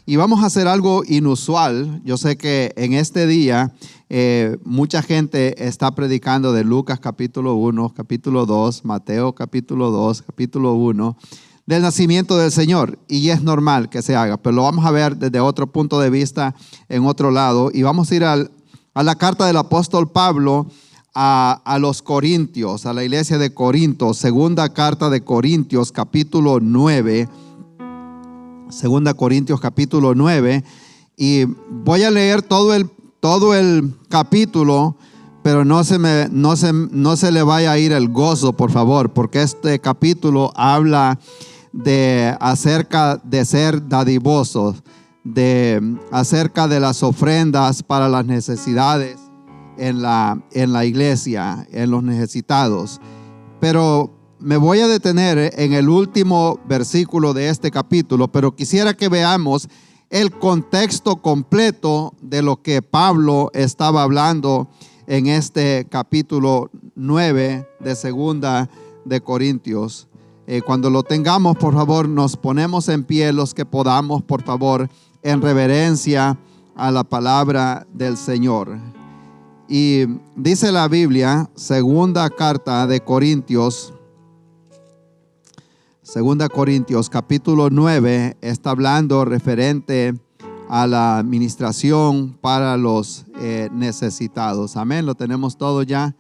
Y vamos a hacer algo inusual. Yo sé que en este día mucha gente está predicando de Lucas capítulo 1, capítulo 2, Mateo capítulo 2, capítulo 1, del nacimiento del Señor. Y es normal que se haga, pero lo vamos a ver desde otro punto de vista, en otro lado. Y vamos a ir a la carta del apóstol Pablo a los Corintios, a la iglesia de Corinto, segunda carta de Corintios capítulo 9. Segunda Corintios capítulo 9, y voy a leer todo el capítulo, pero no se le vaya a ir el gozo, por favor, porque este capítulo habla acerca de ser dadivosos, acerca de las ofrendas para las necesidades en la iglesia, en los necesitados. Pero me voy a detener en el último versículo de este capítulo, pero quisiera que veamos el contexto completo de lo que Pablo estaba hablando en este capítulo 9 de segunda de Corintios. Cuando lo tengamos, por favor, nos ponemos en pie los que podamos, por favor, en reverencia a la palabra del Señor. Y dice la Biblia, segunda carta de Corintios, Segunda Corintios capítulo 9 está hablando referente a la administración para los necesitados. Amén, lo tenemos todo ya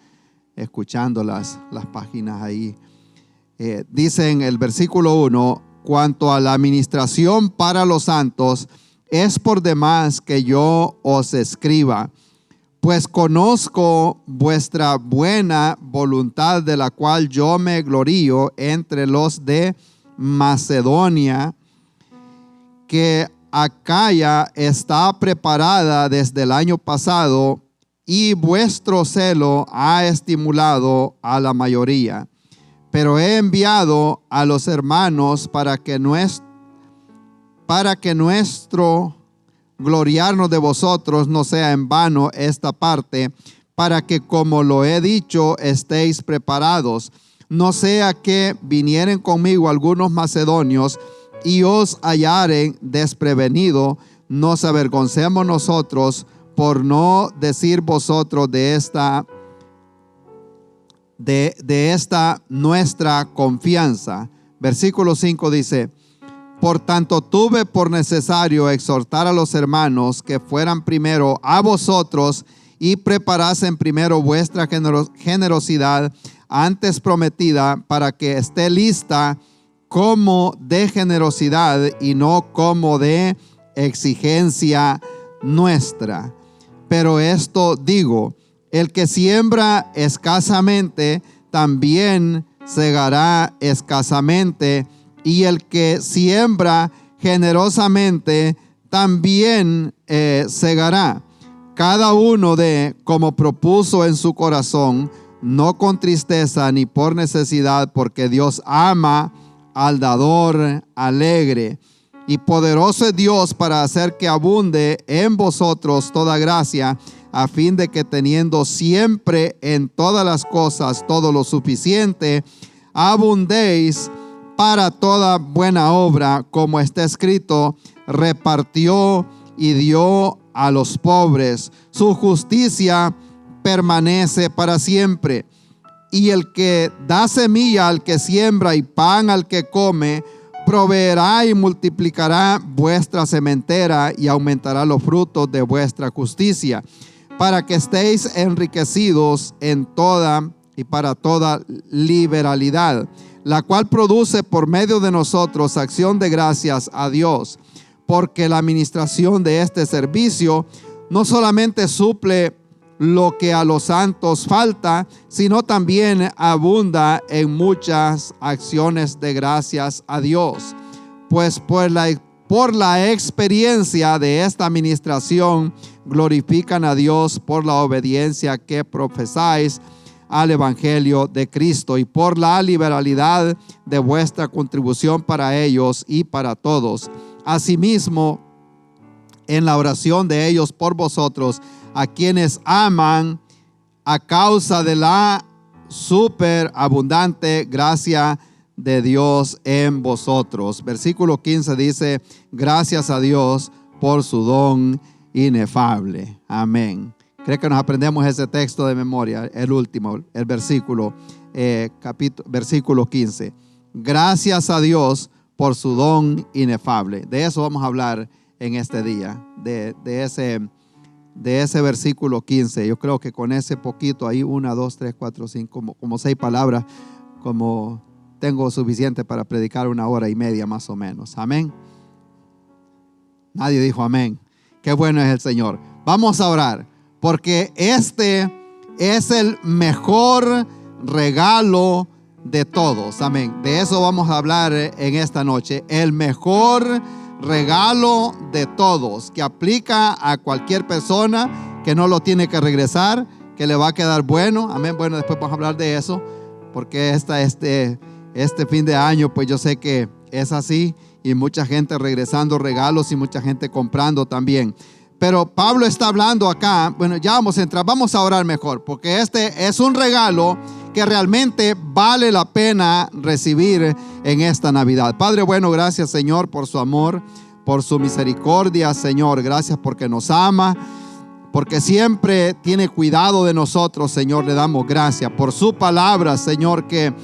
escuchando las páginas ahí. Dice en el versículo 1, cuanto a la administración para los santos, es por demás que yo os escriba, pues conozco vuestra buena voluntad, de la cual yo me glorío entre los de Macedonia, que Acaya está preparada desde el año pasado, y vuestro celo ha estimulado a la mayoría. Pero he enviado a los hermanos para que nuestro gloriarnos de vosotros no sea en vano esta parte, para que, como lo he dicho, estéis preparados. No sea que vinieren conmigo algunos macedonios y os hallaren desprevenido, nos avergoncemos nosotros por no decir vosotros de esta nuestra confianza. Versículo 5 dice: por tanto, tuve por necesario exhortar a los hermanos que fueran primero a vosotros y preparasen primero vuestra generosidad antes prometida, para que esté lista como de generosidad y no como de exigencia nuestra. Pero esto digo: el que siembra escasamente también segará escasamente, y el que siembra generosamente también segará. Cada uno dé como propuso en su corazón, no con tristeza ni por necesidad, porque Dios ama al dador alegre. Y poderoso es Dios para hacer que abunde en vosotros toda gracia, a fin de que, teniendo siempre en todas las cosas todo lo suficiente, abundéis para toda buena obra, como está escrito: repartió y dio a los pobres, su justicia permanece para siempre. Y el que da semilla al que siembra y pan al que come, proveerá y multiplicará vuestra sementera y aumentará los frutos de vuestra justicia, para que estéis enriquecidos en toda y para toda liberalidad, la cual produce por medio de nosotros acción de gracias a Dios, porque la administración de este servicio no solamente suple lo que a los santos falta, sino también abunda en muchas acciones de gracias a Dios. Pues por la experiencia de esta administración glorifican a Dios por la obediencia que profesáis al Evangelio de Cristo, y por la liberalidad de vuestra contribución para ellos y para todos. Asimismo, en la oración de ellos por vosotros, a quienes aman, a causa de la superabundante gracia de Dios en vosotros. Versículo 15 dice, gracias a Dios por su don inefable. Amén. Creo que nos aprendemos ese texto de memoria, el último, el versículo 15. Gracias a Dios por su don inefable. De eso vamos a hablar en este día, de ese versículo 15. Yo creo que con ese poquito ahí, 1, 2, 3, 4, 5, como 6 palabras, como tengo suficiente para predicar 1 hora y media más o menos. Amén. Nadie dijo amén. Qué bueno es el Señor. Vamos a orar, porque este es el mejor regalo de todos. Amén. De eso vamos a hablar en esta noche. El mejor regalo de todos, que aplica a cualquier persona, que no lo tiene que regresar, que le va a quedar bueno. Amén. Bueno, después vamos a hablar de eso, porque este fin de año, pues yo sé que es así, y mucha gente regresando regalos y mucha gente comprando también. Pero Pablo está hablando acá. Bueno, ya vamos a entrar, vamos a orar mejor, porque este es un regalo que realmente vale la pena recibir en esta Navidad. Padre bueno, gracias Señor por su amor, por su misericordia, Señor. Gracias porque nos ama, porque siempre tiene cuidado de nosotros, Señor. Le damos gracias por su palabra, Señor, que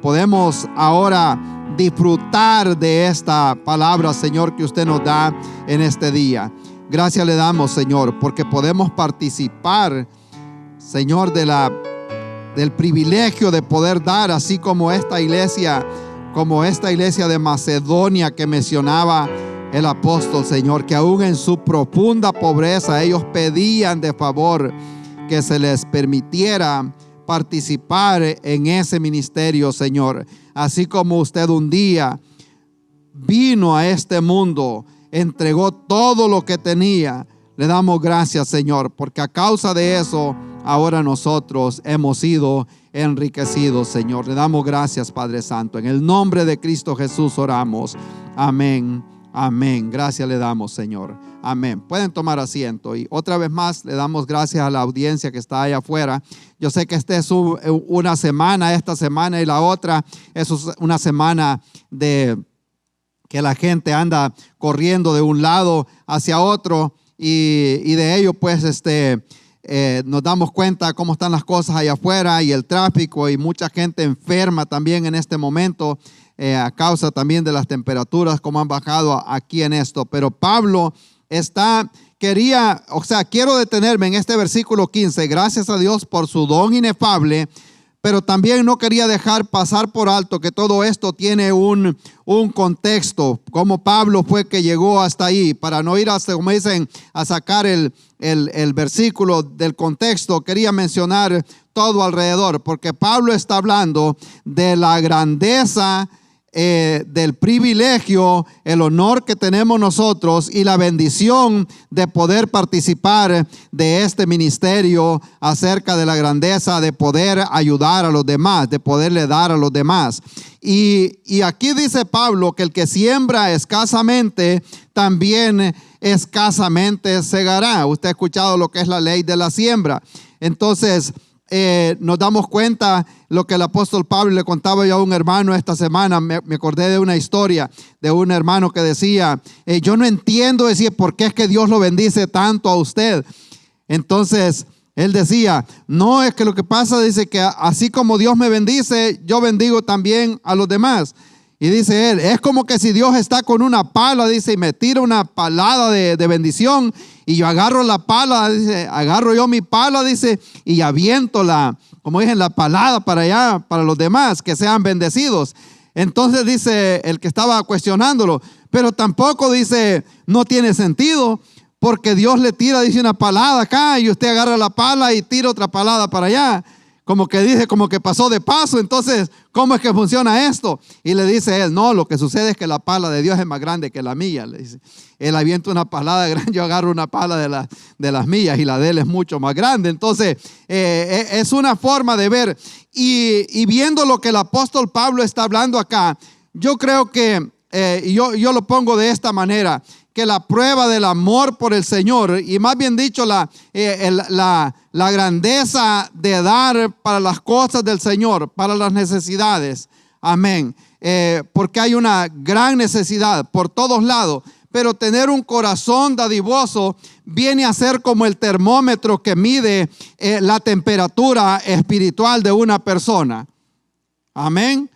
podemos ahora disfrutar de esta palabra, Señor, que usted nos da en este día. Gracias le damos, Señor, porque podemos participar, Señor, del privilegio de poder dar, así como esta iglesia de Macedonia que mencionaba el apóstol, Señor, que aún en su profunda pobreza ellos pedían de favor que se les permitiera participar en ese ministerio, Señor. Así como usted un día vino a este mundo, entregó todo lo que tenía. Le damos gracias, Señor, porque a causa de eso ahora nosotros hemos sido enriquecidos, Señor. Le damos gracias, Padre Santo. En el nombre de Cristo Jesús oramos. Amén. Amén. Gracias le damos, Señor. Amén. Pueden tomar asiento. Y otra vez más le damos gracias a la audiencia que está allá afuera. Yo sé que esta es una semana, esta semana y la otra es una semana de que la gente anda corriendo de un lado hacia otro, y de ello pues nos damos cuenta cómo están las cosas allá afuera y el tráfico, y mucha gente enferma también en este momento a causa también de las temperaturas como han bajado aquí en esto. Pero Pablo quiero detenerme en este versículo 15. Gracias a Dios por su don inefable. Pero también no quería dejar pasar por alto que todo esto tiene un contexto, como Pablo fue que llegó hasta ahí, para no ir hasta, como dicen, a sacar el versículo del contexto. Quería mencionar todo alrededor, porque Pablo está hablando de la grandeza del privilegio, el honor que tenemos nosotros y la bendición de poder participar de este ministerio, acerca de la grandeza de poder ayudar a los demás, de poderle dar a los demás. Y aquí dice Pablo que el que siembra escasamente, también escasamente segará. Usted ha escuchado lo que es la ley de la siembra. Entonces, nos damos cuenta lo que el apóstol Pablo le contaba yo a un hermano esta semana. Me acordé de una historia de un hermano que decía, yo no entiendo, decía, por qué es que Dios lo bendice tanto a usted. Entonces él decía, no, es que lo que pasa, dice, que así como Dios me bendice, yo bendigo también a los demás. Y dice él, es como que si Dios está con una pala, dice, y me tira una palada de bendición, y yo agarro la pala, dice, agarro yo mi pala, dice, y aviento como dicen, la palada para allá, para los demás, que sean bendecidos. Entonces dice el que estaba cuestionándolo, pero tampoco, dice, no tiene sentido, porque Dios le tira, dice, una palada acá, y usted agarra la pala y tira otra palada para allá. Como que dice, como que pasó de paso. Entonces, ¿cómo es que funciona esto? Y le dice él, no, lo que sucede es que la pala de Dios es más grande que la mía. Le dice, él avienta una palada grande, yo agarro una pala de las mías, y la de él es mucho más grande. Entonces, es una forma de ver. Y viendo lo que el apóstol Pablo está hablando acá, yo creo que, yo lo pongo de esta manera, que la prueba del amor por el Señor, y más bien dicho, la grandeza de dar para las cosas del Señor, para las necesidades, Amén. Porque hay una gran necesidad por todos lados. Pero tener un corazón dadivoso viene a ser como el termómetro que mide la temperatura espiritual de una persona. Amén.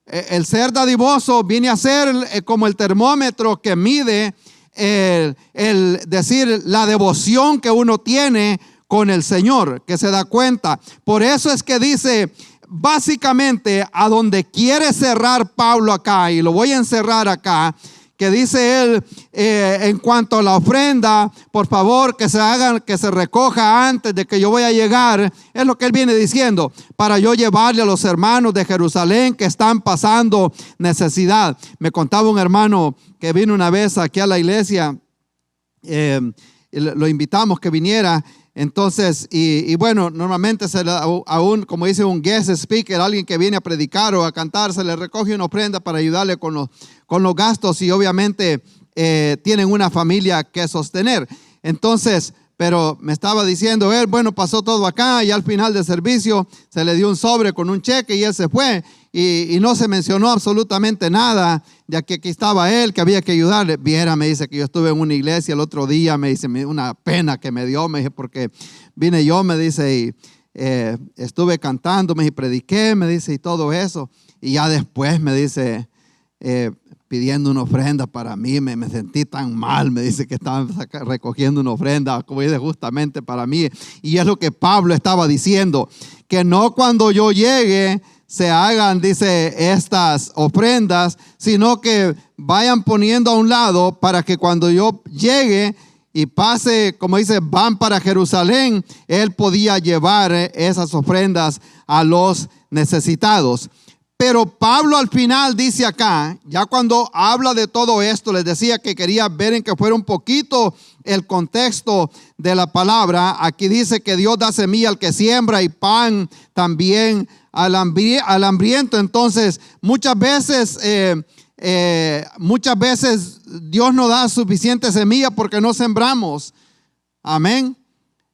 El ser dadivoso viene a ser como el termómetro que mide el decir la devoción que uno tiene con el Señor, que se da cuenta. Por eso es que dice, básicamente, a donde quiere cerrar Pablo acá, y lo voy a encerrar acá, que dice él, en cuanto a la ofrenda, por favor que se recoja antes de que yo voy a llegar. Es lo que él viene diciendo, para yo llevarle a los hermanos de Jerusalén que están pasando necesidad. Me contaba un hermano que vino una vez aquí a la iglesia, lo invitamos que viniera. Entonces, y bueno, normalmente como dice un guest speaker, alguien que viene a predicar o a cantar, se le recoge una ofrenda para ayudarle con los gastos, y obviamente tienen una familia que sostener. Entonces, pero me estaba diciendo él, bueno, pasó todo acá y al final del servicio se le dio un sobre con un cheque y él se fue. Y no se mencionó absolutamente nada, ya que aquí estaba él, que había que ayudarle. Viera, me dice que yo estuve en una iglesia el otro día, me dice, una pena que me dio, me dice, porque vine yo, me dice, y estuve cantando, me dice, prediqué, me dice, y todo eso. Y ya después me dice, pidiendo una ofrenda para mí, me sentí tan mal, me dice que estaban recogiendo una ofrenda, como dice, justamente para mí. Y es lo que Pablo estaba diciendo, que no cuando yo llegue se hagan, dice, estas ofrendas, sino que vayan poniendo a un lado para que cuando yo llegue y pase, como dice, van para Jerusalén, él podía llevar esas ofrendas a los necesitados. Pero Pablo al final dice acá, ya cuando habla de todo esto, les decía que quería ver en que fuera un poquito el contexto de la palabra. Aquí dice que Dios da semilla al que siembra y pan también al hambriento. Entonces, muchas veces Dios no da suficiente semilla porque no sembramos. Amén.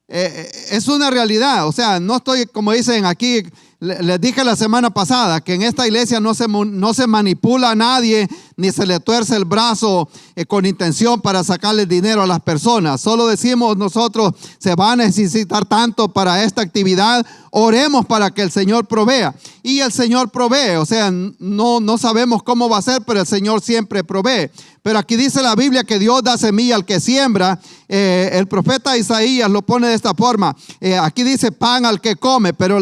Es una realidad. O sea, no estoy, como dicen aquí, les dije la semana pasada que en esta iglesia no se manipula a nadie, ni se le tuerce el brazo con intención para sacarle dinero a las personas. Solo decimos nosotros, se va a necesitar tanto para esta actividad, oremos para que el Señor provea. Y el Señor provee, o sea, no sabemos cómo va a ser, pero el Señor siempre provee. Pero aquí dice la Biblia que Dios da semilla al que siembra. El profeta Isaías lo pone de esta forma. Aquí dice pan al que come, pero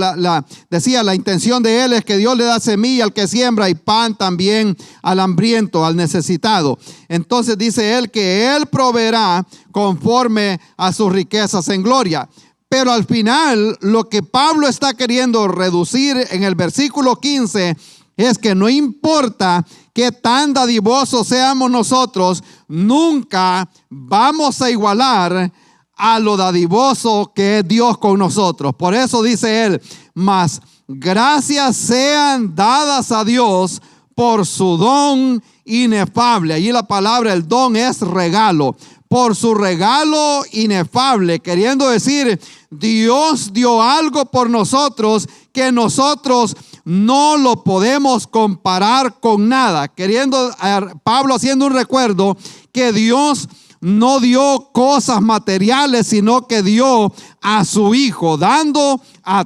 decía la intención de él es que Dios le da semilla al que siembra y pan también al hambriento, al necesitado. Entonces dice él que él proveerá conforme a sus riquezas en gloria. Pero al final lo que Pablo está queriendo reducir en el versículo 15 es que no importa qué tan dadivosos seamos nosotros, nunca vamos a igualar a lo dadivoso que es Dios con nosotros. Por eso dice él, mas gracias sean dadas a Dios por su don inefable. Allí la palabra, el don es regalo. Por su regalo inefable, queriendo decir, Dios dio algo por nosotros que nosotros no lo podemos comparar con nada. Pablo haciendo un recuerdo que Dios no dio cosas materiales, sino que dio a su Hijo, dando a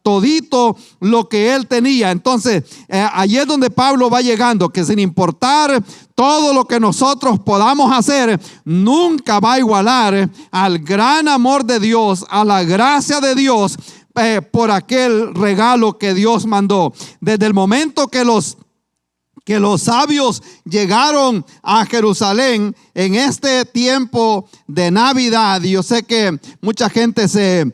todito lo que él tenía. Entonces, allí es donde Pablo va llegando, que sin importar todo lo que nosotros podamos hacer, nunca va a igualar al gran amor de Dios, a la gracia de Dios, por aquel regalo que Dios mandó. Desde el momento que los sabios llegaron a Jerusalén en este tiempo de Navidad, y yo sé que mucha gente se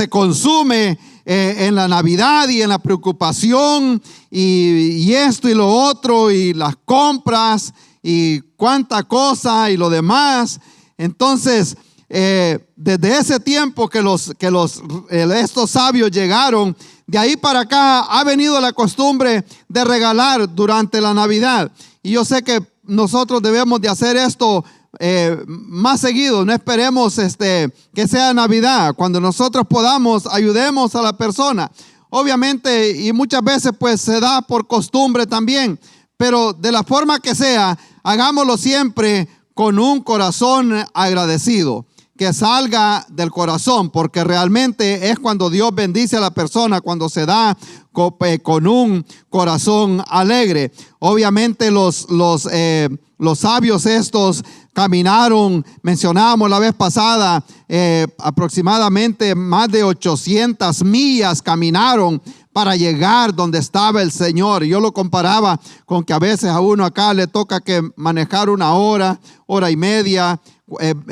consume en la Navidad y en la preocupación y esto y lo otro y las compras y cuánta cosa y lo demás. Entonces, desde ese tiempo que estos sabios llegaron, de ahí para acá ha venido la costumbre de regalar durante la Navidad. Y yo sé que nosotros debemos de hacer esto más seguido. No esperemos que sea Navidad. Cuando nosotros podamos, ayudemos a la persona. obviamente, y muchas veces pues se da por costumbre también, pero de la forma que sea, hagámoslo siempre con un corazón agradecido, que salga del corazón, porque realmente es cuando Dios bendice a la persona, cuando se da con un corazón alegre. Obviamente los sabios estos caminaron, mencionábamos la vez pasada, aproximadamente más de 800 millas caminaron para llegar donde estaba el Señor. Yo lo comparaba con que a veces a uno acá le toca que manejar una hora, hora y media,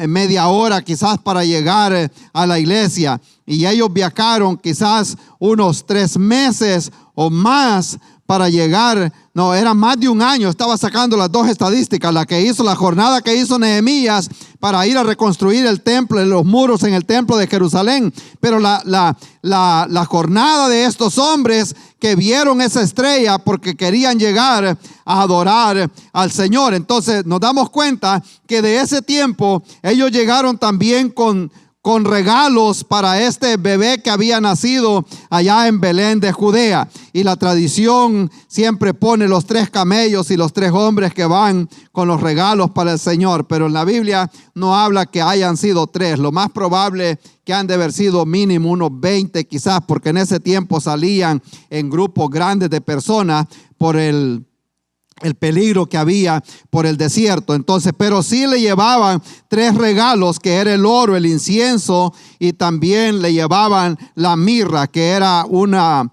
media hora quizás para llegar a la iglesia. Y ellos viajaron quizás unos 3 meses o más para llegar. No, era más de un año. Estaba sacando las 2 estadísticas, la jornada que hizo Nehemías para ir a reconstruir el templo, los muros en el templo de Jerusalén. Pero la jornada de estos hombres que vieron esa estrella porque querían llegar a adorar al Señor. Entonces nos damos cuenta que de ese tiempo ellos llegaron también con regalos para este bebé que había nacido allá en Belén de Judea. Y la tradición siempre pone los 3 camellos y los 3 hombres que van con los regalos para el Señor. Pero en la Biblia no habla que hayan sido 3. Lo más probable que han de haber sido mínimo unos 20 quizás, porque en ese tiempo salían en grupos grandes de personas por el peligro que había por el desierto. Entonces, pero sí le llevaban 3 regalos, que era el oro, el incienso, y también le llevaban la mirra, que era una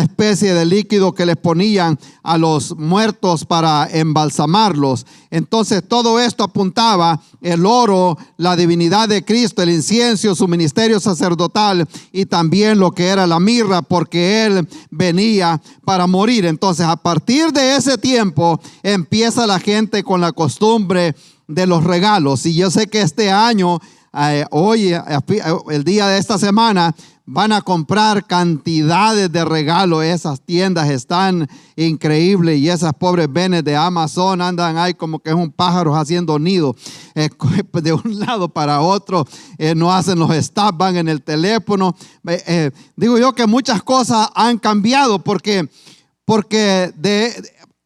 especie de líquido que les ponían a los muertos para embalsamarlos. Entonces todo esto apuntaba: el oro, la divinidad de Cristo; el incienso, su ministerio sacerdotal; y también lo que era la mirra, porque Él venía para morir. Entonces, a partir de ese tiempo empieza la gente con la costumbre de los regalos. Y yo sé que este año, hoy, el día de esta semana, van a comprar cantidades de regalos. Esas tiendas están increíbles, y esas pobres venes de Amazon andan ahí como que es un pájaro haciendo nido, de un lado para otro. No hacen los stops, van en el teléfono. Digo yo que muchas cosas han cambiado porque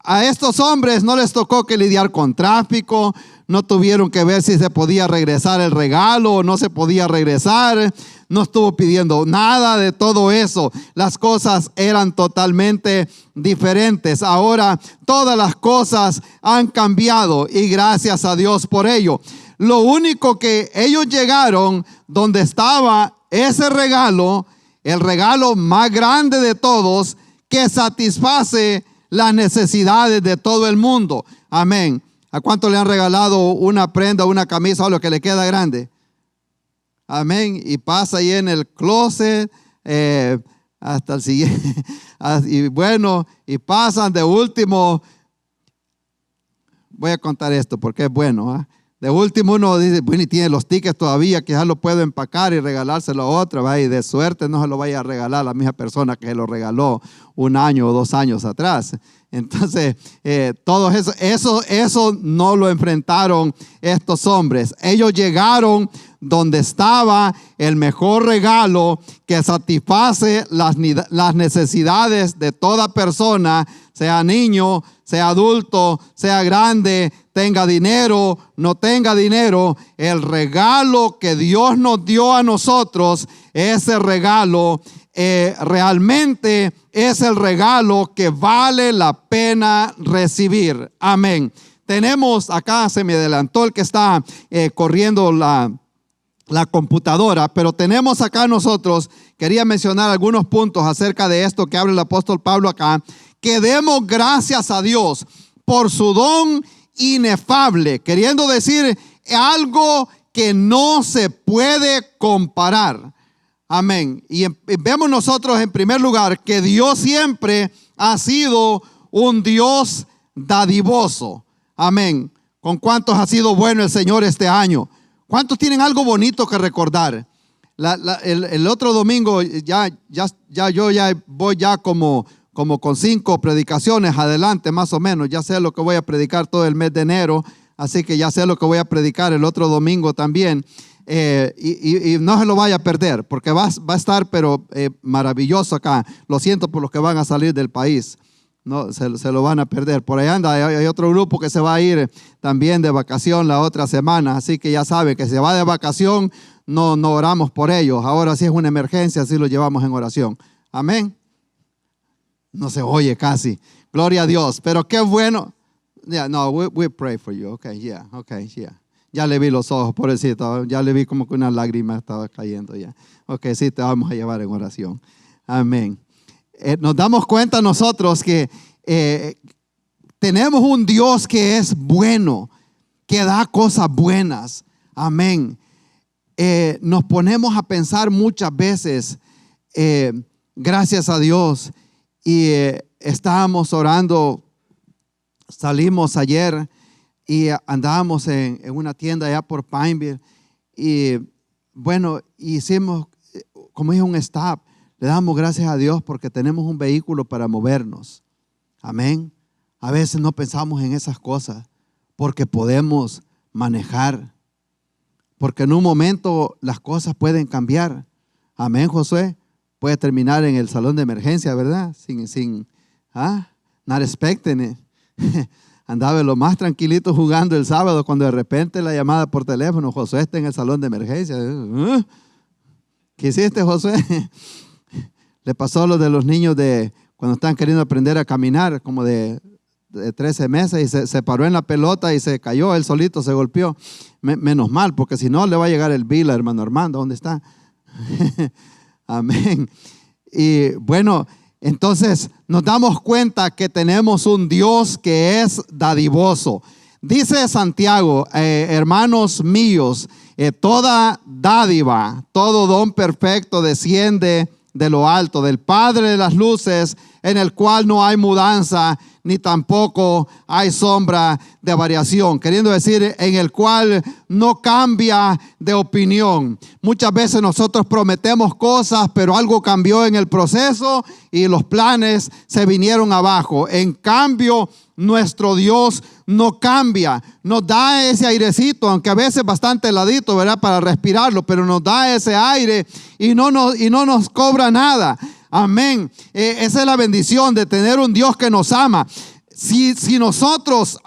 a estos hombres no les tocó que lidiar con tráfico. No tuvieron que ver si se podía regresar el regalo o no se podía regresar. No estuvo pidiendo nada de todo eso. Las cosas eran totalmente diferentes. Ahora todas las cosas han cambiado, y gracias a Dios por ello. Lo único que ellos llegaron donde estaba ese regalo, el regalo más grande de todos, que satisface las necesidades de todo el mundo. Amén. ¿A cuánto le han regalado una prenda, una camisa o lo que le queda grande? Amén. Y pasa ahí en el closet hasta el siguiente. Y bueno, y pasan de último. Voy a contar esto porque es bueno. De último uno dice, bueno, y tiene los tickets todavía, quizás lo puedo empacar y regalárselo a otra, ¿va? Y de suerte no se lo vaya a regalar a la misma persona que se lo regaló 1 año o 2 años atrás. Entonces, todo eso no lo enfrentaron estos hombres. Ellos llegaron donde estaba el mejor regalo que satisface las necesidades de toda persona, sea niño, sea adulto, sea grande, tenga dinero, no tenga dinero. El regalo que Dios nos dio a nosotros, ese regalo realmente es el regalo que vale la pena recibir. Amén. Tenemos acá, se me adelantó el que está corriendo la computadora, pero tenemos acá nosotros, quería mencionar algunos puntos acerca de esto que habla el apóstol Pablo acá, que demos gracias a Dios por su don inefable, queriendo decir algo que no se puede comparar. Amén. Y vemos nosotros en primer lugar que Dios siempre ha sido un Dios dadivoso. Amén. ¿Con cuántos ha sido bueno el Señor este año? ¿Cuántos tienen algo bonito que recordar? El otro domingo yo voy como con 5 predicaciones adelante, más o menos. Ya sé lo que voy a predicar todo el mes de enero, así que ya sé lo que voy a predicar el otro domingo también. y no se lo vaya a perder, porque va a estar pero maravilloso acá. Lo siento por los que van a salir del país. No, se lo van a perder. Por ahí anda, hay otro grupo que se va a ir también de vacación la otra semana. Así que ya saben que si se va de vacación, no oramos por ellos. Ahora si es una emergencia, sí lo llevamos en oración. Amén. No se oye casi. Gloria a Dios. Pero qué bueno. Yeah, no, we pray for you. Okay, yeah. Ya le vi los ojos, pobrecito. Ya le vi como que una lágrima estaba cayendo ya. Ok, sí, te vamos a llevar en oración. Amén. Nos damos cuenta nosotros que tenemos un Dios que es bueno, que da cosas buenas. Amén. Nos ponemos a pensar muchas veces, gracias a Dios, y estábamos orando, salimos ayer y andábamos en una tienda allá por Pineville y bueno, hicimos, como dije, un stop. Le damos gracias a Dios porque tenemos un vehículo para movernos. Amén. A veces no pensamos en esas cosas porque podemos manejar. Porque en un momento las cosas pueden cambiar. Amén, Josué. Puede terminar en el salón de emergencia, ¿verdad? Not expecting it. Andaba lo más tranquilito jugando el sábado cuando de repente la llamada por teléfono, Josué está en el salón de emergencia. ¿Qué hiciste, Josué? Le pasó lo de los niños de cuando están queriendo aprender a caminar, como de 13 meses, y se paró en la pelota y se cayó, él solito se golpeó. Menos mal, porque si no le va a llegar el bill a hermano Armando. ¿Dónde está? Amén. Y bueno, entonces nos damos cuenta que tenemos un Dios que es dadivoso. Dice Santiago, hermanos míos, toda dádiva, todo don perfecto desciende de lo alto, del Padre de las luces, en el cual no hay mudanza, ni tampoco hay sombra de variación. Queriendo decir, en el cual no cambia de opinión. Muchas veces nosotros prometemos cosas, pero algo cambió en el proceso y los planes se vinieron abajo. En cambio, nuestro Dios no cambia, nos da ese airecito, aunque a veces bastante heladito, ¿verdad? Para respirarlo, pero nos da ese aire y no nos cobra nada. Amén. Esa es la bendición de tener un Dios que nos ama. Si nosotros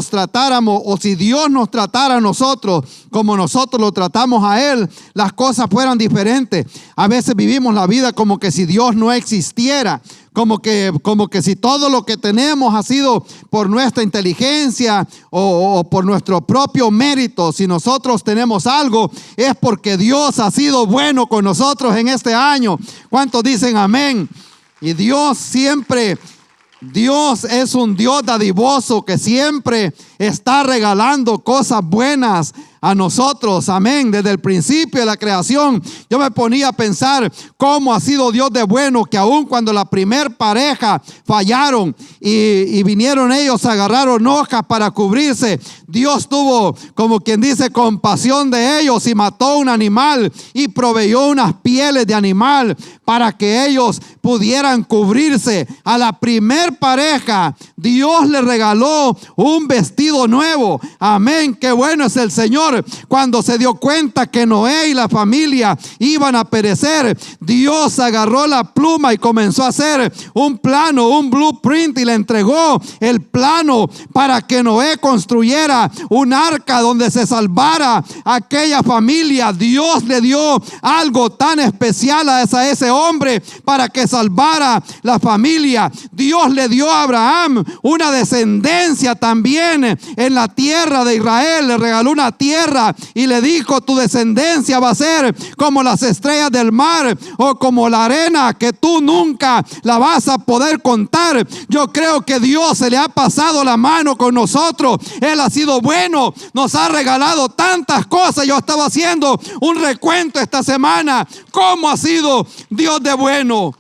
tratáramos, o si Dios nos tratara a nosotros como nosotros lo tratamos a Él, las cosas fueran diferentes. A veces vivimos la vida como que si Dios no existiera, como que si todo lo que tenemos ha sido por nuestra inteligencia o por nuestro propio mérito. Si nosotros tenemos algo, es porque Dios ha sido bueno con nosotros en este año. ¿Cuántos dicen amén? Y Dios es un Dios dadivoso que siempre está regalando cosas buenas a nosotros, amén. Desde el principio de la creación, yo me ponía a pensar cómo ha sido Dios de bueno, que aun cuando la primer pareja fallaron y vinieron ellos, agarraron hojas para cubrirse, Dios tuvo, como quien dice, compasión de ellos y mató un animal y proveyó unas pieles de animal para que ellos pudieran cubrirse. A la primer pareja, Dios le regaló un vestido nuevo. Amén, qué bueno es el Señor. Cuando se dio cuenta que Noé y la familia iban a perecer, Dios agarró la pluma y comenzó a hacer un plano, un blueprint, y le entregó el plano para que Noé construyera un arca donde se salvara aquella familia. Dios le dio algo tan especial a ese hombre para que salvara la familia. Dios le dio a Abraham una descendencia también en la tierra de Israel. Le regaló una tierra y le dijo: tu descendencia va a ser como las estrellas del mar o como la arena que tú nunca la vas a poder contar. Yo creo que Dios se le ha pasado la mano con nosotros. Él ha sido bueno, nos ha regalado tantas cosas. Yo estaba haciendo un recuento esta semana, cómo ha sido Dios de bueno.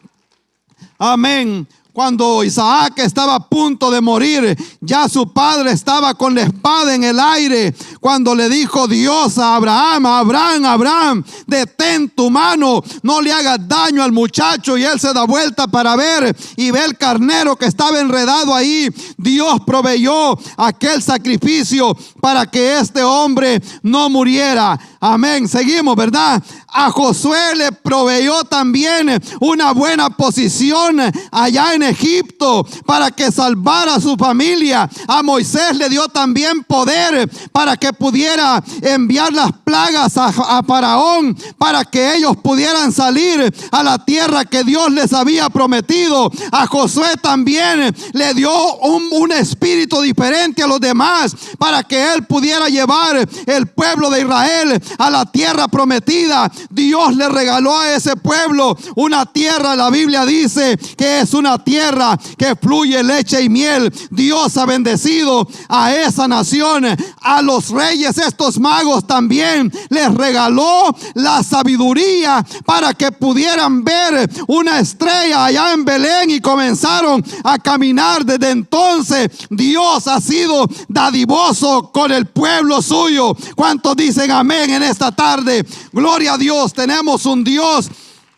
Amén. Cuando Isaac estaba a punto de morir, ya su padre estaba con la espada en el aire. cuando le dijo Dios a Abraham: Abraham, detén tu mano, no le hagas daño al muchacho. Y él se da vuelta para ver y ve el carnero que estaba enredado ahí. Dios proveyó aquel sacrificio para que este hombre no muriera. Amén. Seguimos, ¿verdad? A Josué le proveyó también una buena posición allá en Egipto para que salvara a su familia. A Moisés le dio también poder para que pudiera enviar las plagas a Faraón, para que ellos pudieran salir a la tierra que Dios les había prometido. A Josué también le dio un espíritu diferente a los demás, para que él pudiera llevar el pueblo de Israel a la tierra prometida. Dios le regaló a ese pueblo una tierra. La Biblia dice que es una tierra que fluye leche y miel. Dios ha bendecido a esa nación. A los reyes, estos magos, también les regaló la sabiduría para que pudieran ver una estrella allá en Belén, y comenzaron a caminar. Desde entonces Dios ha sido dadivoso con el pueblo suyo. ¿Cuántos dicen amén en esta tarde? Gloria a Dios. Tenemos un Dios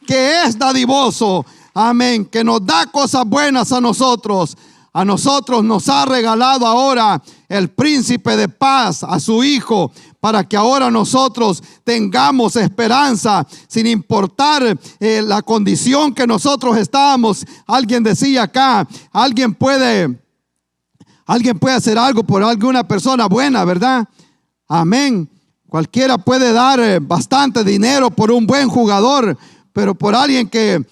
que es dadivoso, amén, que nos da cosas buenas a nosotros. A nosotros nos ha regalado ahora el príncipe de paz, a su hijo, para que ahora nosotros tengamos esperanza sin importar la condición que nosotros estábamos. Alguien decía acá, alguien puede hacer algo por alguna persona buena, ¿verdad? Amén. Cualquiera puede dar bastante dinero por un buen jugador, pero por alguien que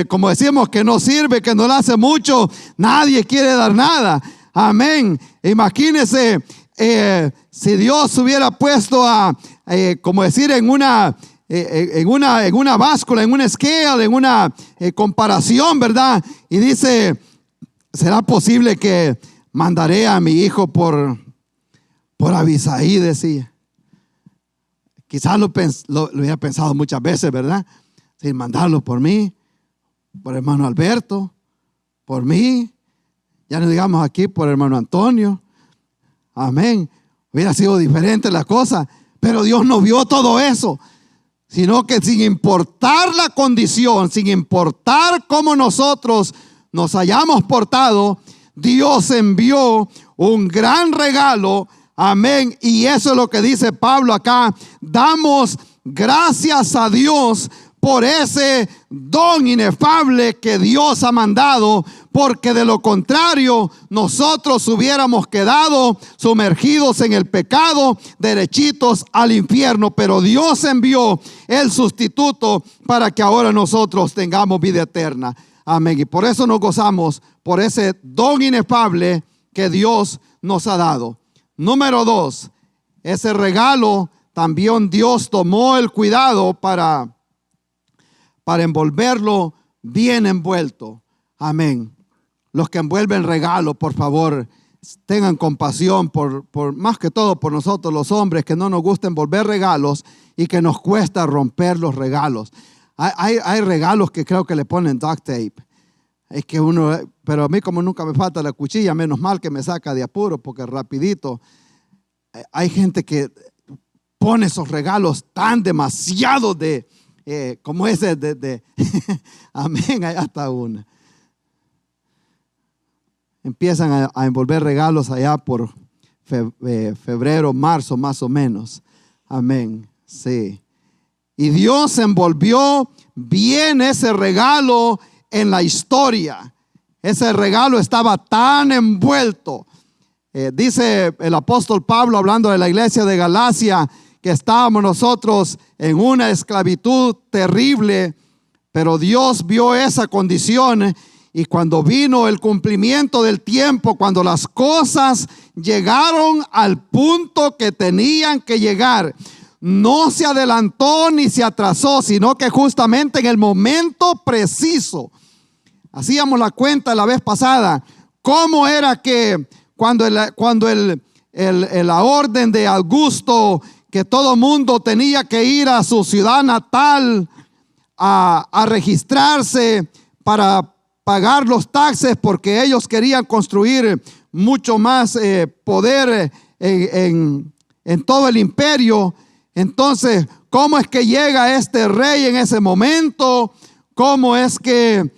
como decimos, que no sirve, que no le hace mucho, nadie quiere dar nada. Amén. Imagínese si Dios hubiera puesto como decir, en una báscula, en una scale, en una comparación, ¿verdad? Y dice: ¿será posible que mandaré a mi hijo por Abisaí? Decía. Quizás lo hubiera pensado muchas veces, ¿verdad? Sin mandarlo por mí, por hermano Alberto, por mí, ya no digamos aquí por hermano Antonio. Amén. Hubiera sido diferente la cosa, pero Dios no vio todo eso, sino que sin importar la condición, sin importar cómo nosotros nos hayamos portado, Dios envió un gran regalo. Amén. Y eso es lo que dice Pablo acá: damos gracias a Dios por ese don inefable que Dios ha mandado, porque de lo contrario nosotros hubiéramos quedado sumergidos en el pecado, derechitos al infierno. Pero Dios envió el sustituto para que ahora nosotros tengamos vida eterna. Amén. Y por eso nos gozamos, por ese don inefable que Dios nos ha dado. Número 2, ese regalo también Dios tomó el cuidado para envolverlo bien envuelto. Amén. Los que envuelven regalo, por favor, tengan compasión por más que todo por nosotros los hombres, que no nos gusta envolver regalos y que nos cuesta romper los regalos. Hay regalos que creo que le ponen duct tape. Es que pero a mí, como nunca me falta la cuchilla, menos mal que me saca de apuro, porque rapidito. Hay gente que pone esos regalos tan demasiado como ese amén, hay hasta una. Empiezan a envolver regalos allá por febrero, marzo, más o menos. Amén, sí. Y Dios envolvió bien ese regalo en la historia. Ese regalo estaba tan envuelto. Dice el apóstol Pablo, hablando de la iglesia de Galacia, que estábamos nosotros en una esclavitud terrible, pero Dios vio esa condición, y cuando vino el cumplimiento del tiempo, cuando las cosas llegaron al punto que tenían que llegar, no se adelantó ni se atrasó, sino que justamente en el momento preciso. Hacíamos la cuenta la vez pasada, cómo era que cuando la orden de Augusto, que todo mundo tenía que ir a su ciudad natal a registrarse para pagar los taxes, porque ellos querían construir mucho más poder en en todo el imperio. Entonces, ¿cómo es que llega este rey en ese momento? ¿Cómo es que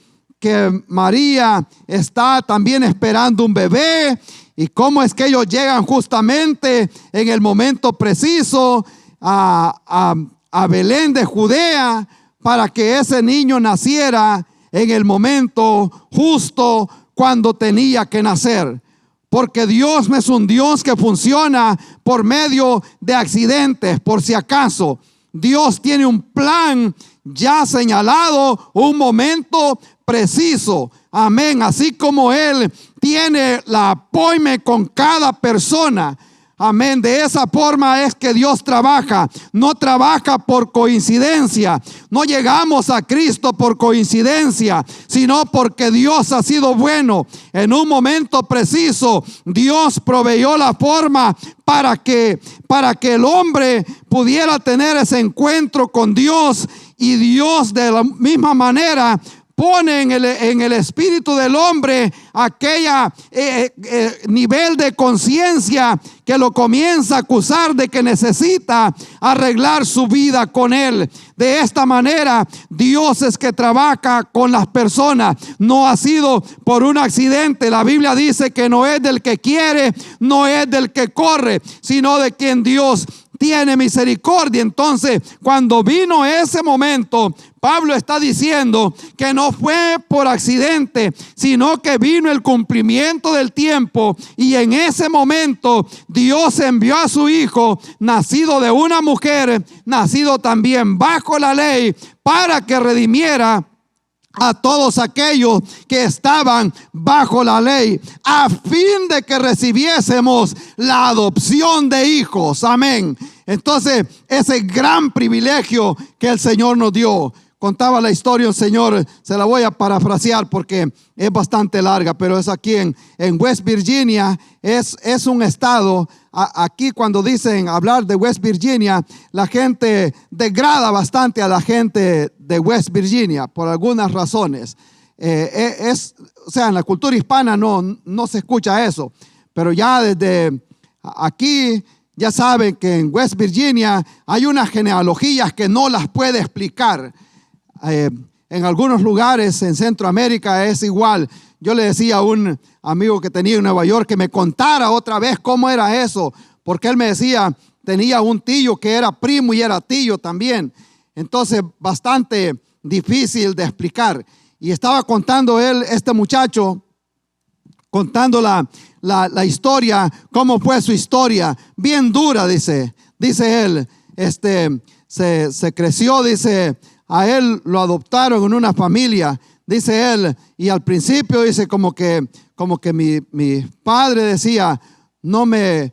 María está también esperando un bebé? ¿Y cómo es que ellos llegan justamente en el momento preciso a Belén de Judea para que ese niño naciera en el momento justo cuando tenía que nacer? Porque Dios no es un Dios que funciona por medio de accidentes, por si acaso. Dios tiene un plan ya señalado, un momento preciso. Amén. Así como Él tiene la apoyo con cada persona. Amén. De esa forma es que Dios trabaja. No trabaja por coincidencia. No llegamos a Cristo por coincidencia, sino porque Dios ha sido bueno. En un momento preciso, Dios proveyó la forma para que el hombre pudiera tener ese encuentro con Dios. Y Dios de la misma manera pone en el espíritu del hombre aquella nivel de conciencia que lo comienza a acusar de que necesita arreglar su vida con Él. De esta manera, Dios es que trabaja con las personas. No ha sido por un accidente. La Biblia dice que no es del que quiere, no es del que corre, sino de quien Dios tiene misericordia. Entonces, cuando vino ese momento, Pablo está diciendo que no fue por accidente, sino que vino el cumplimiento del tiempo, y en ese momento Dios envió a su Hijo, nacido de una mujer, nacido también bajo la ley, para que redimiera a todos aquellos que estaban bajo la ley, a fin de que recibiésemos la adopción de hijos. Amén. Entonces, ese gran privilegio que el Señor nos dio. Contaba la historia el Señor, se la voy a parafrasear porque es bastante larga, pero es aquí en West Virginia. Es un estado. Aquí cuando dicen hablar de West Virginia, la gente degrada bastante a la gente de West Virginia por algunas razones. O sea, en la cultura hispana no se escucha eso, pero ya desde aquí ya saben que en West Virginia hay unas genealogías que no las puede explicar. En algunos lugares en Centroamérica es igual. Yo le decía a un amigo que tenía en Nueva York que me contara otra vez cómo era eso, porque él me decía, tenía un tío que era primo y era tío también. Entonces, bastante difícil de explicar. Y estaba contando este muchacho, contando la historia, cómo fue su historia, bien dura, dice él. Se creció, dice, a él lo adoptaron en una familia, dice él, y al principio dice como que mi padre decía, no me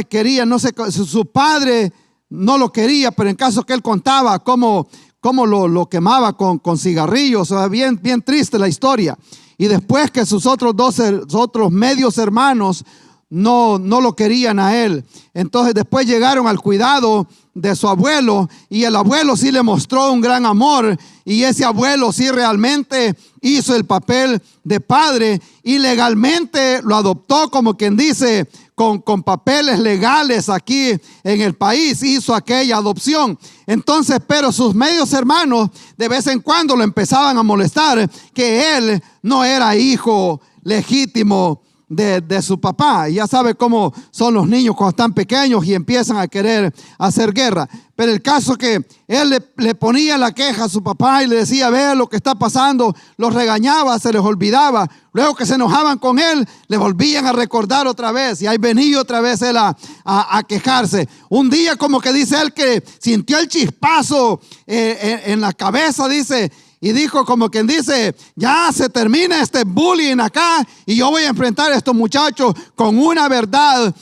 quería, no sé, su padre no lo quería, pero en caso que él contaba cómo lo quemaba con cigarrillos. O sea, bien triste la historia. Y después que sus otros medios hermanos no lo querían a él. Entonces después llegaron al cuidado de su abuelo, y el abuelo sí le mostró un gran amor, y ese abuelo sí realmente hizo el papel de padre y legalmente lo adoptó, como quien dice, con papeles legales aquí en el país, hizo aquella adopción. Entonces, pero sus medios hermanos de vez en cuando lo empezaban a molestar que él no era hijo legítimo de su papá. Y ya sabe cómo son los niños cuando están pequeños y empiezan a querer hacer guerra. Pero el caso que él le ponía la queja a su papá y le decía, ve lo que está pasando, los regañaba, se les olvidaba. Luego que se enojaban con él, le volvían a recordar otra vez, y ahí venía otra vez él a quejarse. Un día como que dice él que sintió el chispazo en la cabeza, dice, y dijo como quien dice, ya se termina este bullying acá, y yo voy a enfrentar a estos muchachos con una verdad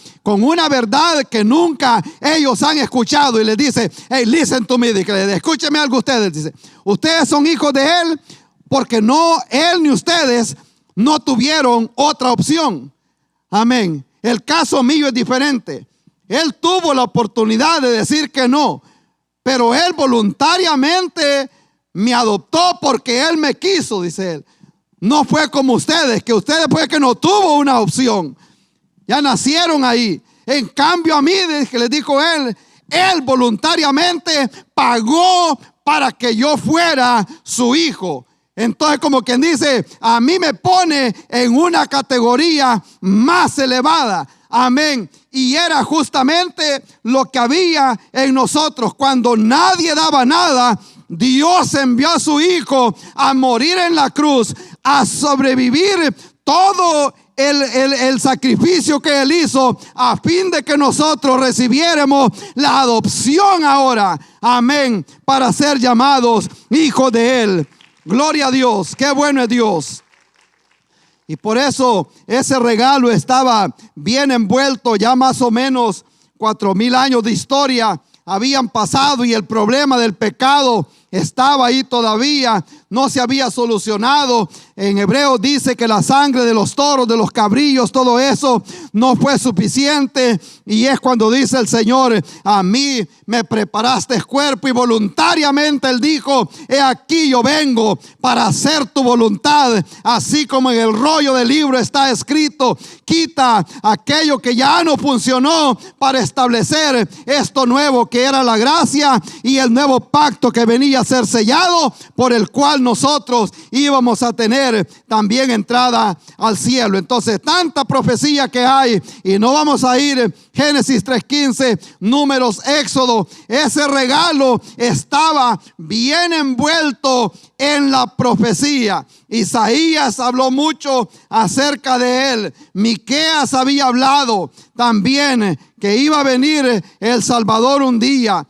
que nunca ellos han escuchado. Y les dice, hey, listen to me, escúcheme algo ustedes. Dice, ustedes son hijos de él porque no él ni ustedes no tuvieron otra opción. Amén. El caso mío es diferente. Él tuvo la oportunidad de decir que no, pero él voluntariamente me adoptó porque él me quiso, dice él. No fue como ustedes, que ustedes fue que no tuvo una opción. Ya nacieron ahí. En cambio a mí, que les dijo él voluntariamente pagó para que yo fuera su hijo. Entonces, como quien dice, a mí me pone en una categoría más elevada. Amén. Y era justamente lo que había en nosotros. Cuando nadie daba nada, Dios envió a su hijo a morir en la cruz, a sobrevivir todo el sacrificio que él hizo, a fin de que nosotros recibiéramos la adopción ahora. Amén. Para ser llamados hijos de él. Gloria a Dios. Qué bueno es Dios. Y por eso ese regalo estaba bien envuelto. Ya más o menos 4,000 años de historia habían pasado y el problema del pecado estaba ahí todavía, no se había solucionado. En Hebreos dice que la sangre de los toros, de los cabrillos, todo eso no fue suficiente. Y es cuando dice el Señor: a mí me preparaste cuerpo, y voluntariamente Él dijo: he aquí yo vengo para hacer tu voluntad. Así como en el rollo del libro está escrito: quita aquello que ya no funcionó para establecer esto nuevo, que era la gracia y el nuevo pacto que venía a ser sellado, por el cual nosotros íbamos a tener también entrada al cielo. Entonces, tanta profecía que hay, y no vamos a ir Génesis 3:15, Números, Éxodo. Ese regalo estaba bien envuelto en la profecía. Isaías habló mucho acerca de él. Miqueas había hablado también que iba a venir el Salvador un día.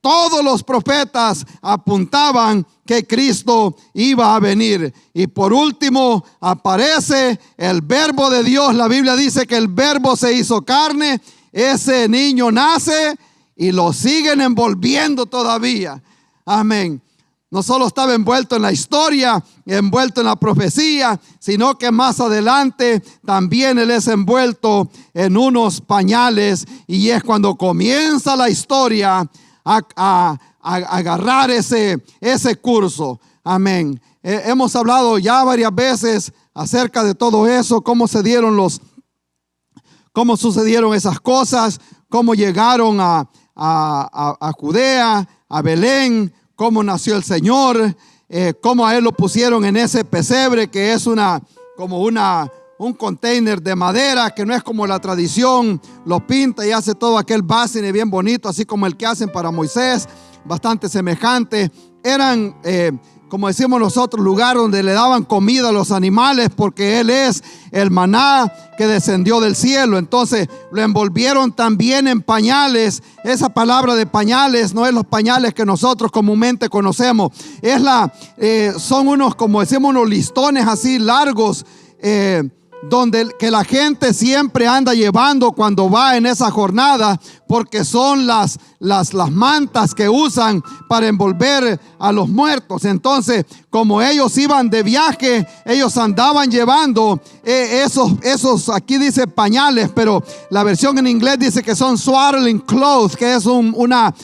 Todos los profetas apuntaban que Cristo iba a venir. Y por último aparece el Verbo de Dios. La Biblia dice que el Verbo se hizo carne. Ese niño nace y lo siguen envolviendo todavía. Amén. No solo estaba envuelto en la historia, envuelto en la profecía, sino que más adelante también él es envuelto en unos pañales. Y es cuando comienza la historia a agarrar ese curso. Amén. Hemos hablado ya varias veces acerca de todo eso, cómo sucedieron esas cosas, cómo llegaron a Judea, a Belén, cómo nació el Señor, cómo a él lo pusieron en ese pesebre que es un container de madera, que no es como la tradición lo pinta y hace todo aquel básine bien bonito, así como el que hacen para Moisés, bastante semejante. Eran, como decimos nosotros, lugar donde le daban comida a los animales, porque él es el maná que descendió del cielo. Entonces lo envolvieron también en pañales. Esa palabra de pañales no es los pañales que nosotros comúnmente conocemos. Son unos, como decimos, unos listones así largos, donde que la gente siempre anda llevando cuando va en esa jornada, porque son las mantas que usan para envolver a los muertos. Entonces, como ellos iban de viaje, ellos andaban llevando esos, aquí dice pañales, pero la versión en inglés dice que son swaddling clothes, que es una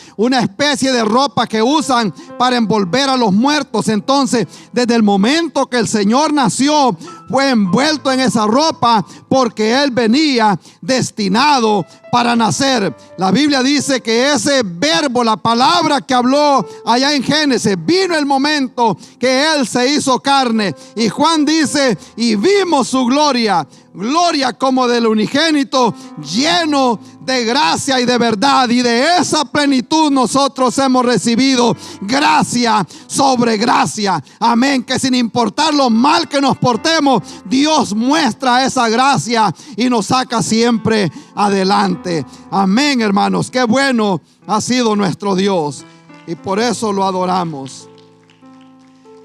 especie de ropa que usan para envolver a los muertos. Entonces, desde el momento que el Señor nació, fue envuelto en esa ropa, porque Él venía destinado para nacer. La Biblia dice que ese verbo, la palabra que habló allá en Génesis, vino el momento que Él se hizo carne. Y Juan dice: y vimos su gloria, gloria como del unigénito, lleno de gracia y de verdad. Y de esa plenitud nosotros hemos recibido gracia sobre gracia. Amén. Que sin importar lo mal que nos portemos, Dios muestra esa gracia y nos saca siempre adelante. Amén, hermanos. Qué bueno ha sido nuestro Dios, y por eso lo adoramos.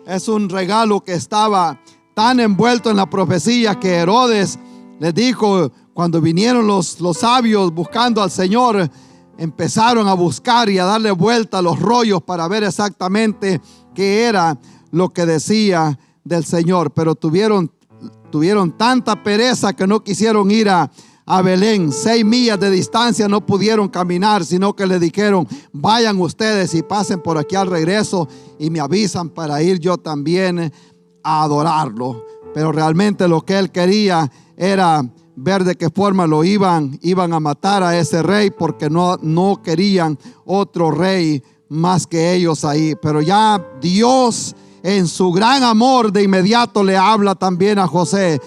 Es un regalo que estaba tan envuelto en la profecía que Herodes les dijo, cuando vinieron los sabios buscando al Señor, empezaron a buscar y a darle vuelta a los rollos para ver exactamente qué era lo que decía del Señor. Pero tuvieron tanta pereza que no quisieron ir a Belén. 6 millas de distancia no pudieron caminar, sino que le dijeron: vayan ustedes y pasen por aquí al regreso y me avisan para ir yo también a adorarlo. Pero realmente lo que él quería era ver de qué forma lo iban a matar a ese rey, porque no querían otro rey más que ellos ahí. Pero ya Dios, en su gran amor, de inmediato le habla también a José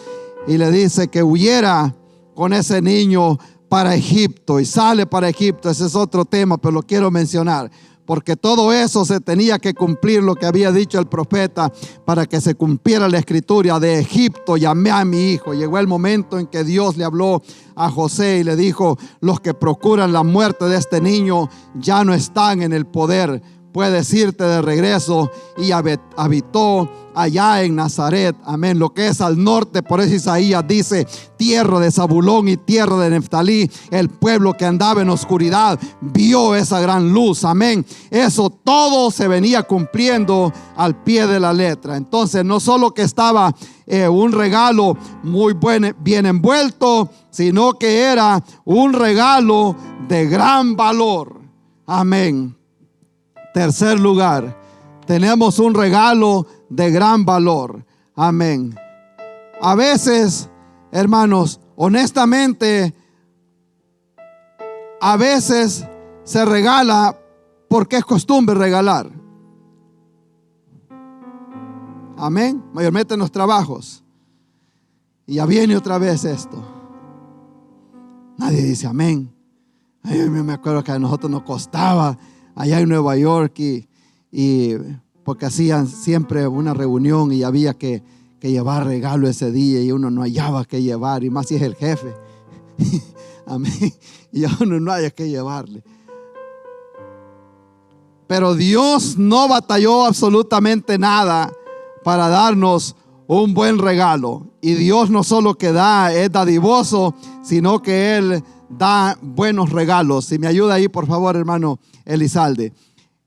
y le dice que huyera con ese niño para Egipto, y sale para Egipto. Ese es otro tema, pero lo quiero mencionar porque todo eso se tenía que cumplir, lo que había dicho el profeta, para que se cumpliera la escritura: de Egipto llamé a mi hijo. Llegó el momento en que Dios le habló a José y le dijo: los que procuran la muerte de este niño ya no están en el poder, puedes irte de regreso. Y habitó allá en Nazaret, amén, lo que es al norte. Por eso Isaías dice: tierra de Zabulón y tierra de Neftalí, el pueblo que andaba en oscuridad vio esa gran luz, amén. Eso todo se venía cumpliendo al pie de la letra. Entonces, no solo que estaba un regalo muy bien envuelto, sino que era un regalo de gran valor, amén. Tercer lugar, tenemos un regalo de gran valor, amén. A veces, hermanos, honestamente, a veces se regala porque es costumbre regalar, amén. Mayormente en los trabajos. Y ya viene otra vez esto. Nadie dice amén. Yo me acuerdo que a nosotros nos costaba allá en Nueva York, y porque hacían siempre una reunión y había que llevar regalo ese día, y uno no hallaba que llevar, y más si es el jefe. Amén. Y a uno no haya que llevarle. Pero Dios no batalló absolutamente nada para darnos un buen regalo. Y Dios no solo que da, es dadivoso, sino que Él da buenos regalos. Si me ayuda ahí, por favor, hermano Elizalde.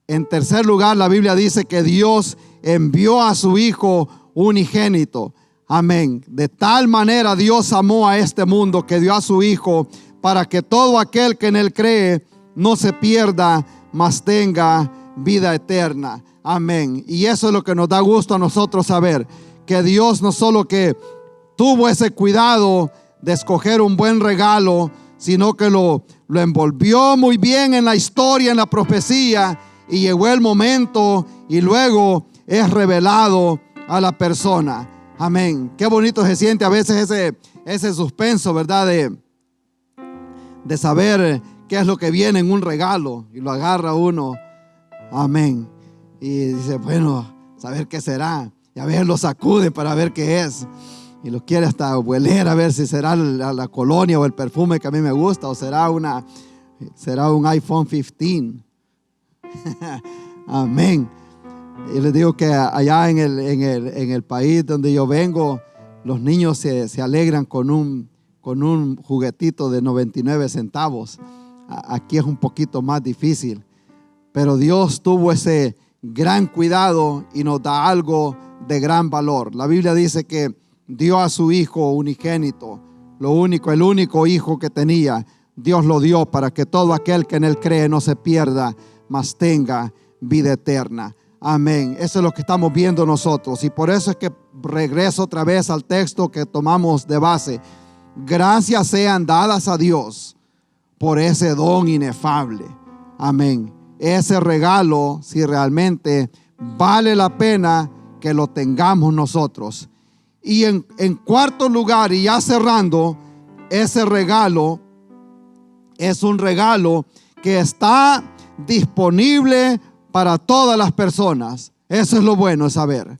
En tercer lugar, la Biblia dice que Dios envió a su Hijo unigénito. Amén. De tal manera Dios amó a este mundo que dio a su Hijo, para que todo aquel que en Él cree no se pierda, mas tenga vida eterna. Amén. Y eso es lo que nos da gusto a nosotros saber, que Dios no solo que tuvo ese cuidado de escoger un buen regalo, sino que lo envolvió muy bien en la historia, en la profecía, y llegó el momento y luego es revelado a la persona. Amén. Qué bonito se siente a veces ese suspenso, ¿verdad? De saber qué es lo que viene en un regalo, y lo agarra uno. Amén. Y dice, bueno, saber qué será. Y a veces lo sacude para ver qué es. Y lo quiere hasta hueler a ver si será la colonia o el perfume que a mí me gusta, o será un iPhone 15. Amén. Y les digo que allá en el país donde yo vengo, los niños se alegran con un juguetito de 99 centavos. Aquí es un poquito más difícil. Pero Dios tuvo ese gran cuidado y nos da algo de gran valor. La Biblia dice que dio a su Hijo unigénito, el único Hijo que tenía. Dios lo dio para que todo aquel que en Él cree no se pierda, mas tenga vida eterna. Amén. Eso es lo que estamos viendo nosotros. Y por eso es que regreso otra vez al texto que tomamos de base. Gracias sean dadas a Dios por ese don inefable. Amén. Ese regalo, si realmente vale la pena que lo tengamos nosotros. Y en cuarto lugar, y ya cerrando, ese regalo es un regalo que está disponible para todas las personas. Eso es lo bueno, saber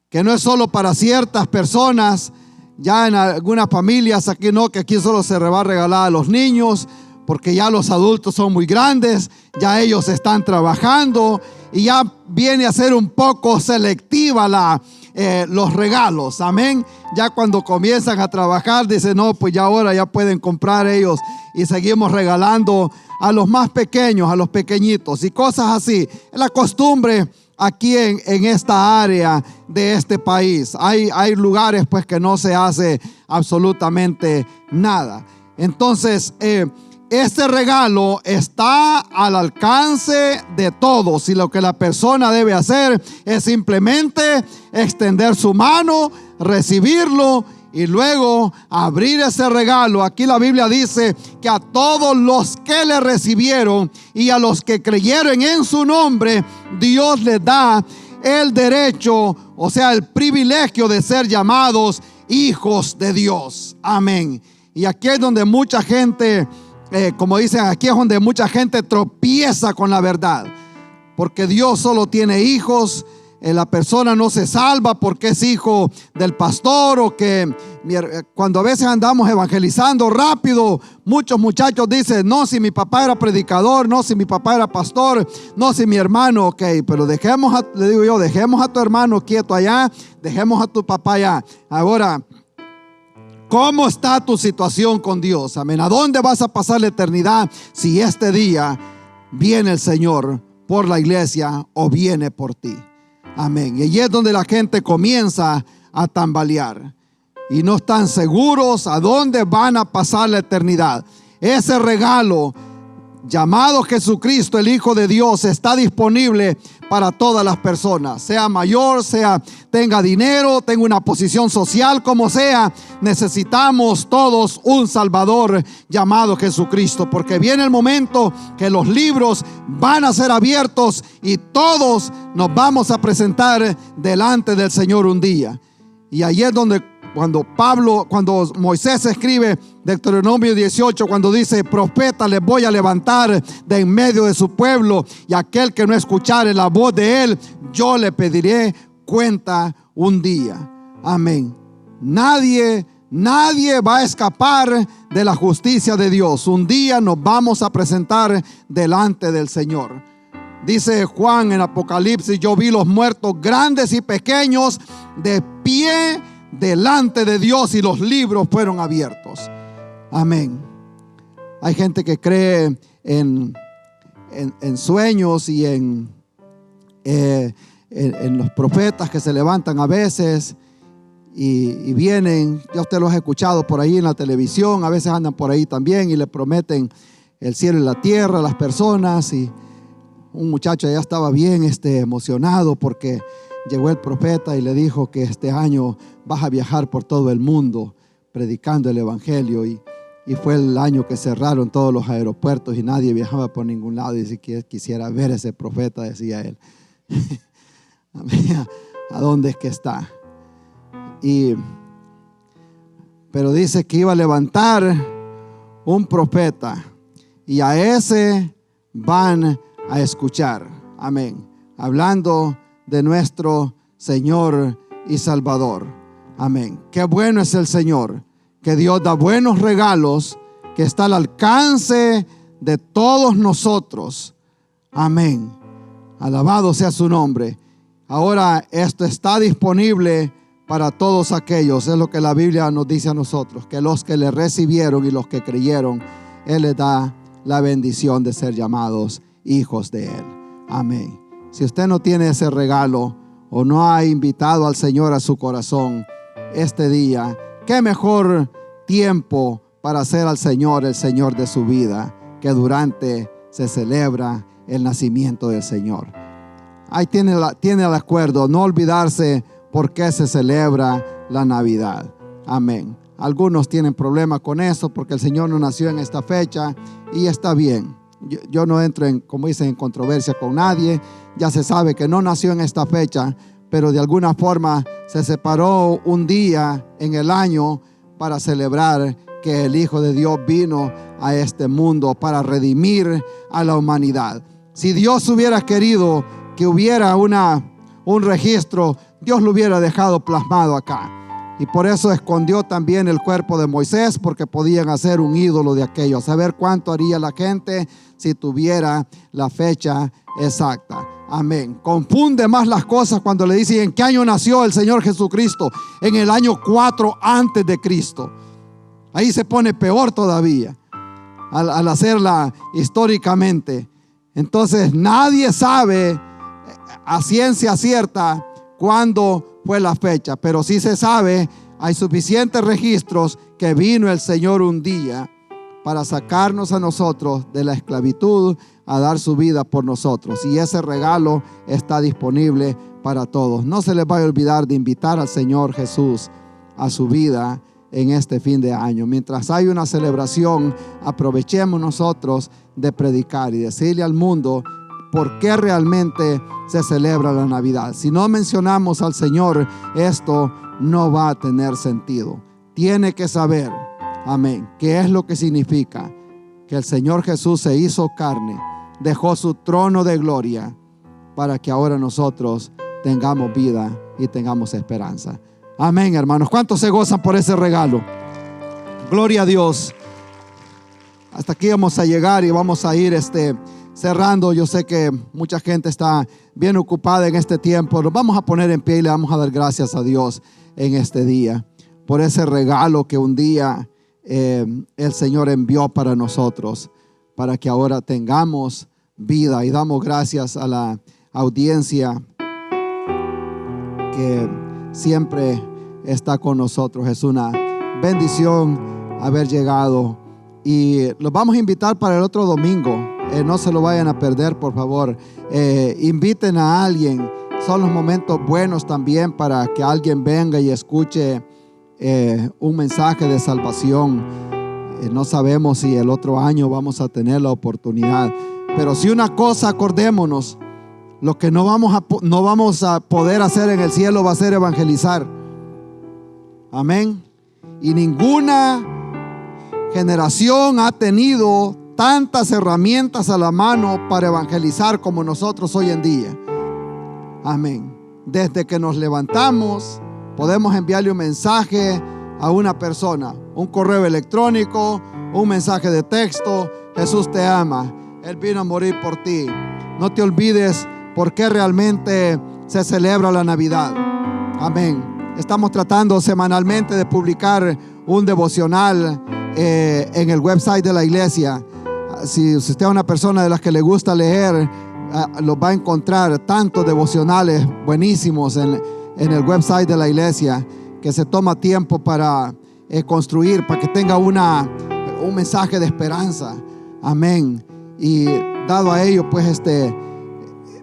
que no es solo para ciertas personas. Ya en algunas familias aquí no, que aquí solo se va a regalar a los niños, porque ya los adultos son muy grandes, ya ellos están trabajando, y ya viene a ser un poco selectiva los regalos, amén. Ya cuando comienzan a trabajar, dicen, no, pues ya ahora ya pueden comprar ellos, y seguimos regalando a los más pequeños, a los pequeñitos y cosas así. Es la costumbre aquí en esta área de este país. Hay lugares pues que no se hace absolutamente nada. Entonces, este regalo está al alcance de todos, y lo que la persona debe hacer es simplemente extender su mano, recibirlo y luego abrir ese regalo. Aquí la Biblia dice que a todos los que le recibieron y a los que creyeron en su nombre, Dios les da el derecho, o sea, el privilegio de ser llamados hijos de Dios. Amén. Y aquí es donde mucha gente, como dicen, aquí es donde mucha gente tropieza con la verdad, porque Dios solo tiene hijos. La persona no se salva porque es hijo del pastor, o que cuando a veces andamos evangelizando rápido, muchos muchachos dicen: no, si mi papá era predicador, no, si mi papá era pastor, no, si mi hermano. Ok, pero le digo yo, dejemos a tu hermano quieto allá, dejemos a tu papá allá. Ahora, ¿cómo está tu situación con Dios? Amén. ¿A dónde vas a pasar la eternidad si este día viene el Señor por la iglesia o viene por ti? Amén. Y allí es donde la gente comienza a tambalear y no están seguros a dónde van a pasar la eternidad. Ese regalo llamado Jesucristo, el Hijo de Dios, está disponible para todas las personas, sea mayor, sea tenga dinero, tenga una posición social, como sea. Necesitamos todos un Salvador llamado Jesucristo, porque viene el momento que los libros van a ser abiertos y todos nos vamos a presentar delante del Señor un día. Y ahí es donde cuando Moisés escribe Deuteronomio 18, cuando dice: profeta les voy a levantar de en medio de su pueblo, y aquel que no escuchare la voz de él, yo le pediré cuenta un día. Amén. Nadie va a escapar de la justicia de Dios. Un día nos vamos a presentar delante del Señor. Dice Juan en Apocalipsis: yo vi los muertos grandes y pequeños de pie delante de Dios, y los libros fueron abiertos. Amén. Hay gente que cree en sueños y en los profetas que se levantan a veces y vienen. Ya usted los ha escuchado por ahí en la televisión, a veces andan por ahí también y le prometen el cielo y la tierra a las personas. Y un muchacho ya estaba bien emocionado porque llegó el profeta y le dijo que este año vas a viajar por todo el mundo predicando el evangelio, y fue el año que cerraron todos los aeropuertos y nadie viajaba por ningún lado. Y dice que quisiera ver a ese profeta, decía él. ¿A dónde es que está? Pero dice que iba a levantar un profeta y a ese van a escuchar. Amén. Hablando de nuestro Señor y Salvador. Amén. Qué bueno es el Señor, que Dios da buenos regalos, que está al alcance de todos nosotros. Amén. Alabado sea su nombre. Ahora esto está disponible para todos aquellos. Es lo que la Biblia nos dice a nosotros, que los que le recibieron y los que creyeron, Él les da la bendición de ser llamados hijos de Él. Amén. Si usted no tiene ese regalo o no ha invitado al Señor a su corazón este día, qué mejor tiempo para hacer al Señor el Señor de su vida, que durante se celebra el nacimiento del Señor. Ahí tiene el acuerdo, no olvidarse por qué se celebra la Navidad. Amén. Algunos tienen problemas con eso porque el Señor no nació en esta fecha, y está bien. Yo no entro como dicen, en controversia con nadie. Ya se sabe que no nació en esta fecha, pero de alguna forma se separó un día en el año para celebrar que el Hijo de Dios vino a este mundo para redimir a la humanidad. Si Dios hubiera querido que hubiera un registro, Dios lo hubiera dejado plasmado acá. Y por eso escondió también el cuerpo de Moisés, porque podían hacer un ídolo de aquello. A saber cuánto haría la gente si tuviera la fecha exacta. Amén. Confunde más las cosas cuando le dicen en qué año nació el Señor Jesucristo. En el año 4 antes de Cristo. Ahí se pone peor todavía al hacerla históricamente. Entonces nadie sabe a ciencia cierta cuándo fue la fecha, pero sí se sabe, hay suficientes registros que vino el Señor un día para sacarnos a nosotros de la esclavitud, a dar su vida por nosotros, y ese regalo está disponible para todos. No se les vaya a olvidar de invitar al Señor Jesús a su vida en este fin de año. Mientras hay una celebración, aprovechemos nosotros de predicar y decirle al mundo por qué realmente se celebra la Navidad. Si no mencionamos al Señor, esto no va a tener sentido. Tiene que saber, amén, qué es lo que significa que el Señor Jesús se hizo carne, dejó su trono de gloria para que ahora nosotros tengamos vida y tengamos esperanza. Amén, hermanos. ¿Cuántos se gozan por ese regalo? Gloria a Dios. Hasta aquí vamos a llegar y vamos a ir cerrando. Yo sé que mucha gente está bien ocupada en este tiempo. Nos vamos a poner en pie y le vamos a dar gracias a Dios en este día por ese regalo que un día el Señor envió para nosotros, para que ahora tengamos vida. Y damos gracias a la audiencia que siempre está con nosotros. Es una bendición haber llegado y los vamos a invitar para el otro domingo. No se lo vayan a perder, por favor. Inviten a alguien. Son los momentos buenos también para que alguien venga y escuche un mensaje de salvación. No sabemos si el otro año vamos a tener la oportunidad, pero si una cosa acordémonos: lo que no vamos a poder hacer en el cielo va a ser evangelizar. Amén. Y ninguna generación ha tenido tantas herramientas a la mano para evangelizar como nosotros hoy en día. Amén. Desde que nos levantamos, podemos enviarle un mensaje a una persona, un correo electrónico, un mensaje de texto. Jesús te ama, Él vino a morir por ti. No te olvides por qué realmente se celebra la Navidad. Amén. Estamos tratando semanalmente de publicar un devocional en el website de la iglesia. Si usted es una persona de las que le gusta leer, los va a encontrar tantos devocionales buenísimos en el website de la iglesia, que se toma tiempo para construir, para que tenga un mensaje de esperanza. Amén. Y dado a ello, pues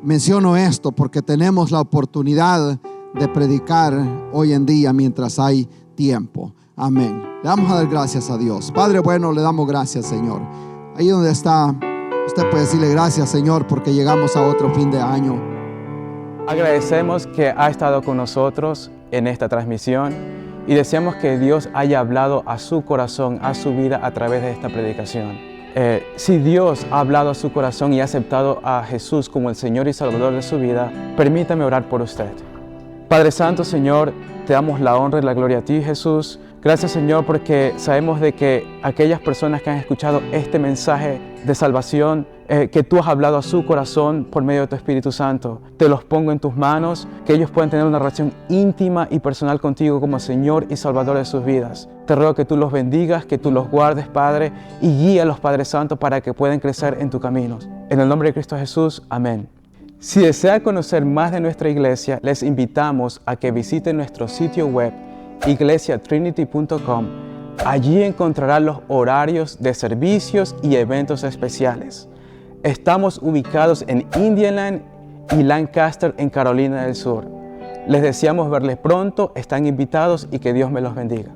menciono esto porque tenemos la oportunidad de predicar hoy en día mientras hay tiempo. Amén. Le vamos a dar gracias a Dios. Padre bueno, le damos gracias, Señor. Ahí donde está, usted puede decirle gracias, Señor, porque llegamos a otro fin de año. Agradecemos que ha estado con nosotros en esta transmisión y deseamos que Dios haya hablado a su corazón, a su vida a través de esta predicación. Si Dios ha hablado a su corazón y ha aceptado a Jesús como el Señor y Salvador de su vida, permítame orar por usted. Padre Santo, Señor, te damos la honra y la gloria a ti, Jesús. Gracias, Señor, porque sabemos de que aquellas personas que han escuchado este mensaje de salvación, que tú has hablado a su corazón por medio de tu Espíritu Santo, te los pongo en tus manos, que ellos puedan tener una relación íntima y personal contigo como Señor y Salvador de sus vidas. Te ruego que tú los bendigas, que tú los guardes, Padre, y guíalos, Padre Santo, para que puedan crecer en tu camino. En el nombre de Cristo Jesús, amén. Si desea conocer más de nuestra iglesia, les invitamos a que visiten nuestro sitio web iglesiatrinity.com. Allí encontrarán los horarios de servicios y eventos especiales. Estamos ubicados en Indiana y Lancaster, en Carolina del Sur. Les deseamos verles pronto, están invitados y que Dios me los bendiga.